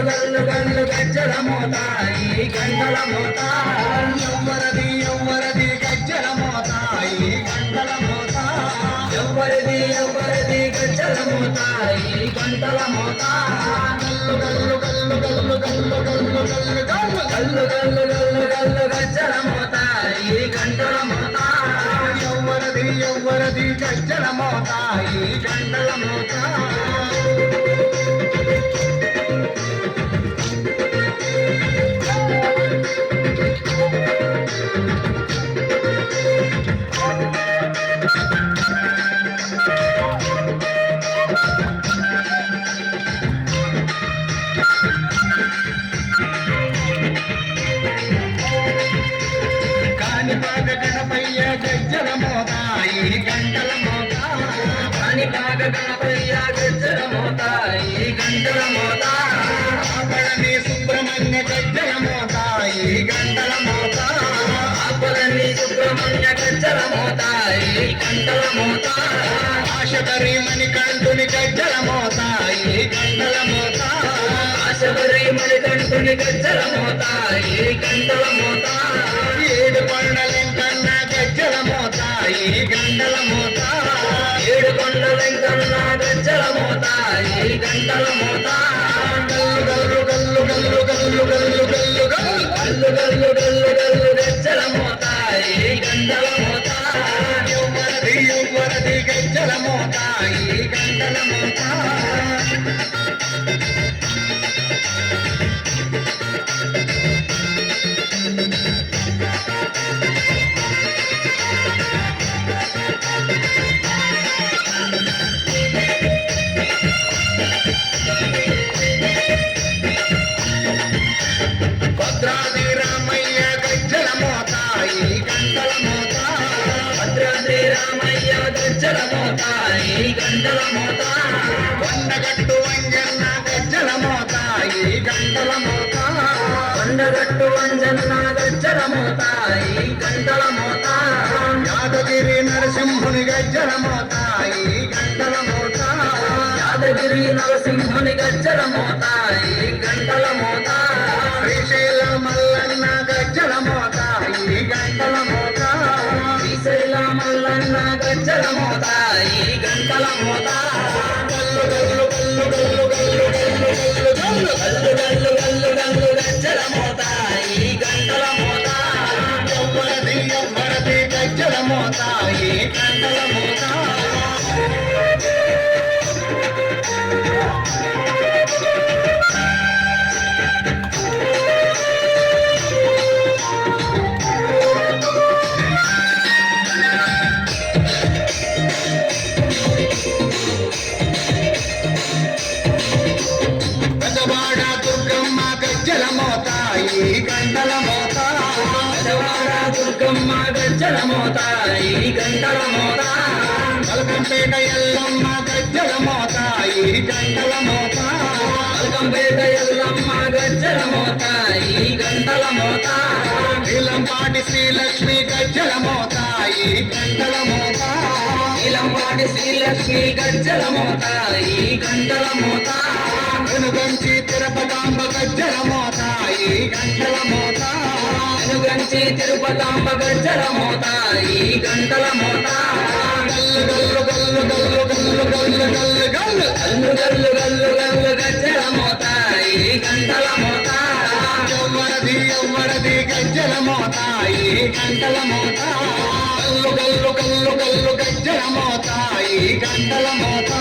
గల్లు గల్లు గజ్జల మోత ఈ గంటల మోత ఎవ్వరది ఎవ్వరది గజ్జల మోత ఈ గంటల మోత ఎవ్వరది ఎవ్వరది గజ్జల మోత ఈ గంటల మోత గల్లు గల్లు గల్లు గల్లు గల్లు గల్లు గల్లు గల్లు గల్లు గల్లు గల్లు గజ్జల మోత ఈ గంటల మోత ఎవ్వరది ఎవ్వరది గజ్జల మోత ఈ గంటల మోత కాణిపాక గణపయ్య గజ్జల మోత ఈ గంటల మోత కాణిపాక గణపయ్య గజ్జల మోత ఈ గంటల మోత ఆపళని సుబ్రహ్మణ్య గజ్జల మోత ఈ గంటల మోత ఆపళని సుబ్రహ్మణ్య గజ్జల మోత ఈ గంటల మోత ఆశబరి మణికంఠుని గజ్జల మోత ఈ గంటల మోత ఆశబరి మణికంఠుని గజ్జల మోత ఈ గంటల మోత ఏడు కొండలెంకన్న గజ్జల మోత ఈ గంటల మోత ఏడు కొండలెంకన్న గజ్జల మోత ఈ గంటల మోత గల్లు గల్లు గల్లు గల్లు గల్లు గల్లు గల్లు గల్లు గల్లు గల్లు గజ్జల మోత ఈ గంటల మోత ఎవ్వరది ఎవ్వరది గజ్జల మోత ఈ గంటల మోత భద్రాద్రి రామయ్య గజ్జల మోత ఈ గంటల మోత భద్రాద్రి రామయ్య గజ్జల మోత ఈ గంటల మోత కొండగట్టు అంజన్న గజ్జల మోత ఈ గంటల మోత కొండగట్టు అంజన్న గజ్జల మోత ఈ గంటల మోత యాదగిరి నరసింహుని గజ్జల మోత ఈ గంటల మోత యాదగిరి నరసింహుని గజ్జల మోత ఈ గంటల మోత శ్రీశైల మల్లన్న గజ్జల మోత ఈ గంటల మోత శ్రీశైల మల్లన్న గజ్జల మోత ఈ గంటల మోత గల్లు గల్లు గల్లు గల్లు గల్లు గల్లు గల్లు గల్లు గల్లు గల్లు గల్లు గజ్జల మోత ఈ గంటల మోత ఎవ్వరది ఎవ్వరది గజ్జల మోత ఈ గంటల మోత పెదవాడ దుర్గమ్మ గజ్జల మోత ఈ గంటల మోత పెదవాడ దుర్గమ్మ గజ్జల మోత ఈ గంటల మోత మల్కంపేట ఎల్లమ్మ గజ్జల మోత ఈ గంటల మోత మల్కంపేట ఎల్లమ్మ గజ్జల మోత ఈ గంటల మోత నీలంపాటి శ్రీలక్ష్మి గజ్జల మోత ఈ గంటల మోత నీలంపాటి శ్రీలక్ష్మి గజ్జల మోత ఈ గంటల మోత వెనుగంచి తిరుపతాంబ గజ్జల మోత ఈ గంటల మోత వెనుగంచి తిరుపతాంబ గజ్జల మోత ఈ గంటల మోత గల్లు గల్లు గల్లు గల్లు గల్లు గల్లు గల్లు గల్లు గల్లు గల్లు గల్లు గజ్జల మోత ఈ గంటల మోత ఎవ్వరది ఎవ్వరది గజ్జల మోత ఈ గంటల మోత గల్లు గల్లు గల్లు గల్లు గజ్జల మోత ఈ గంటల మోత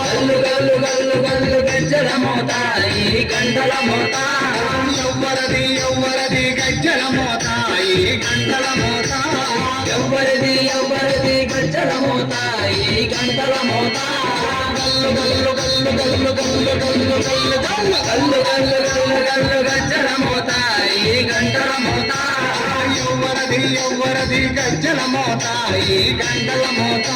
గల్లు గల్లు గల్లు గల్లు గజ్జల మోత ఈ గంటల మోత ఎవ్వరది ఎవ్వరది గజ్జల మోత ఈ గంటల మోత ఎవ్వరది ఎవ్వరది గజ్జల మోత ఈ గంటల మోత గల్లు గల్లు గల్లు గల్లు గల్లు గల్లు గల్లు గల్లు గల్లు గల్లు గల్లు గజ్జల మోత ఈ గంటల మోత ఎవ్వరది ఎవ్వరది గజ్జల మోత ఈ గంటల మోత